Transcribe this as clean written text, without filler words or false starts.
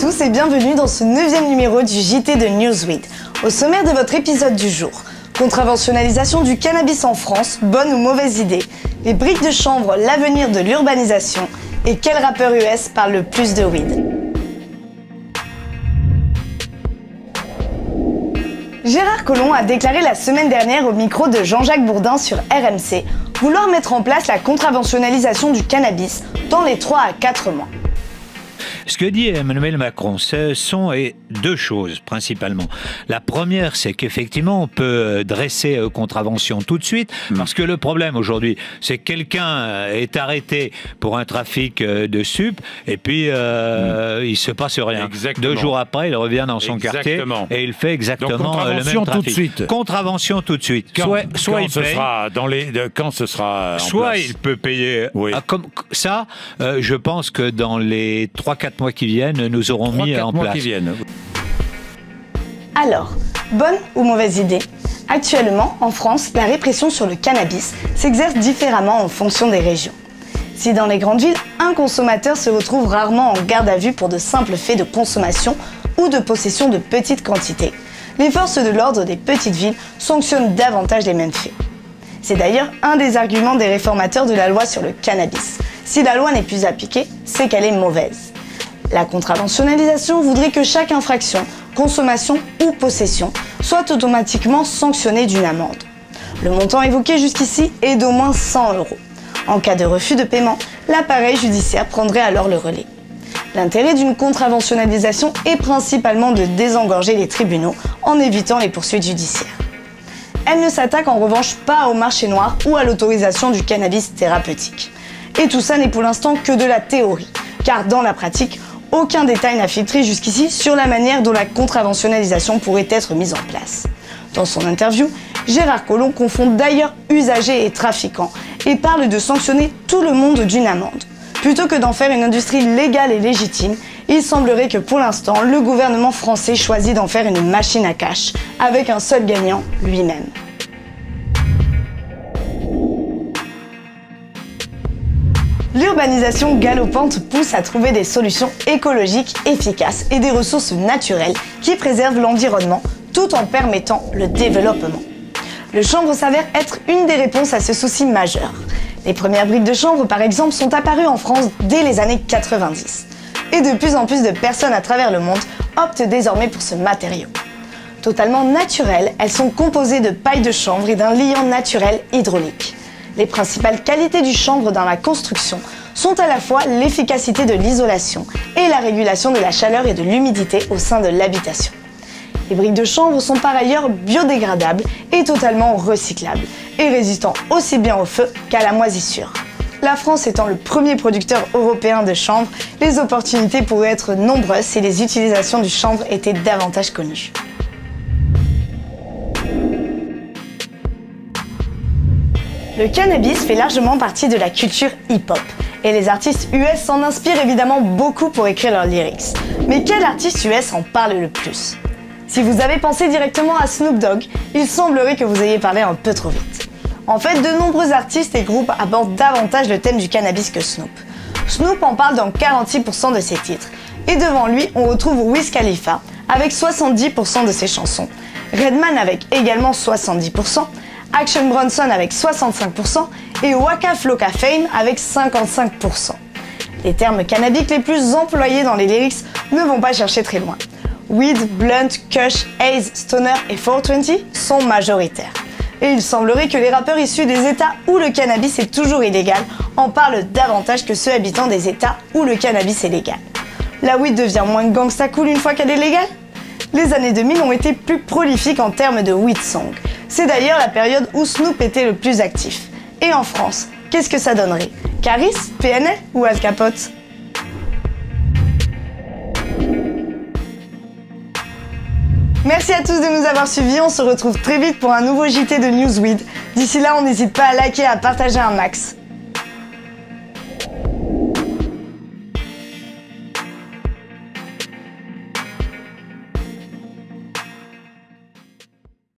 tous et bienvenue dans ce 9e numéro du JT de Newsweed. Au sommaire de votre épisode du jour, contraventionnalisation du cannabis en France, bonne ou mauvaise idée, les briques de chanvre, l'avenir de l'urbanisation et quel rappeur US parle le plus de weed. Gérard Collomb a déclaré la semaine dernière au micro de Jean-Jacques Bourdin sur RMC vouloir mettre en place la contraventionnalisation du cannabis dans les 3 à 4 mois. Ce que dit Emmanuel Macron, ce sont deux choses principalement. La première, c'est qu'effectivement, on peut dresser contravention tout de suite, parce que le problème aujourd'hui, c'est que quelqu'un est arrêté pour un trafic de sup, et puis il se passe rien. Exactement. 2 jours après, il revient dans son quartier et il fait exactement le même trafic. Tout de suite. Contravention tout de suite. Soit il paye, quand ce sera en soit place. Il peut payer. Oui. Comme ça, je pense que dans les 3-4 mois qui viennent, nous aurons mis en place. Alors, bonne ou mauvaise idée? Actuellement, en France, la répression sur le cannabis s'exerce différemment en fonction des régions. Si dans les grandes villes, un consommateur se retrouve rarement en garde à vue pour de simples faits de consommation ou de possession de petites quantités, les forces de l'ordre des petites villes sanctionnent davantage les mêmes faits. C'est d'ailleurs un des arguments des réformateurs de la loi sur le cannabis. Si la loi n'est plus appliquée, c'est qu'elle est mauvaise. La contraventionnalisation voudrait que chaque infraction, consommation ou possession soit automatiquement sanctionnée d'une amende. Le montant évoqué jusqu'ici est d'au moins 100 €. En cas de refus de paiement, l'appareil judiciaire prendrait alors le relais. L'intérêt d'une contraventionnalisation est principalement de désengorger les tribunaux en évitant les poursuites judiciaires. Elle ne s'attaque en revanche pas au marché noir ou à l'autorisation du cannabis thérapeutique. Et tout ça n'est pour l'instant que de la théorie, car dans la pratique, aucun détail n'a filtré jusqu'ici sur la manière dont la contraventionnalisation pourrait être mise en place. Dans son interview, Gérard Collomb confond d'ailleurs usagers et trafiquants et parle de sanctionner tout le monde d'une amende. Plutôt que d'en faire une industrie légale et légitime, il semblerait que pour l'instant, le gouvernement français choisit d'en faire une machine à cash, avec un seul gagnant, lui-même. L'urbanisation galopante pousse à trouver des solutions écologiques efficaces et des ressources naturelles qui préservent l'environnement tout en permettant le développement. Le chanvre s'avère être une des réponses à ce souci majeur. Les premières briques de chanvre, par exemple, sont apparues en France dès les années 90. Et de plus en plus de personnes à travers le monde optent désormais pour ce matériau. Totalement naturelles, elles sont composées de paille de chanvre et d'un liant naturel hydraulique. Les principales qualités du chanvre dans la construction sont à la fois l'efficacité de l'isolation et la régulation de la chaleur et de l'humidité au sein de l'habitation. Les briques de chanvre sont par ailleurs biodégradables et totalement recyclables et résistant aussi bien au feu qu'à la moisissure. La France étant le premier producteur européen de chanvre, les opportunités pourraient être nombreuses si les utilisations du chanvre étaient davantage connues. Le cannabis fait largement partie de la culture hip-hop et les artistes US s'en inspirent évidemment beaucoup pour écrire leurs lyrics. Mais quel artiste US en parle le plus? Si vous avez pensé directement à Snoop Dogg, il semblerait que vous ayez parlé un peu trop vite. En fait, de nombreux artistes et groupes abordent davantage le thème du cannabis que Snoop. Snoop en parle dans 46% de ses titres. Et devant lui, on retrouve Wiz Khalifa avec 70% de ses chansons, Redman avec également 70%, Action Bronson avec 65% et Waka Flocka Fame avec 55%. Les termes cannabiques les plus employés dans les lyrics ne vont pas chercher très loin. Weed, Blunt, Kush, Haze, Stoner et 420 sont majoritaires. Et il semblerait que les rappeurs issus des États où le cannabis est toujours illégal en parlent davantage que ceux habitant des États où le cannabis est légal. La weed devient moins gangsta cool une fois qu'elle est légale? Les années 2000 ont été plus prolifiques en termes de weed song. C'est d'ailleurs la période où Snoop était le plus actif. Et en France, qu'est-ce que ça donnerait? Caris, PNL ou Al Capote? Merci à tous de nous avoir suivis, on se retrouve très vite pour un nouveau JT de Newsweed. D'ici là, on n'hésite pas à liker et à partager un max.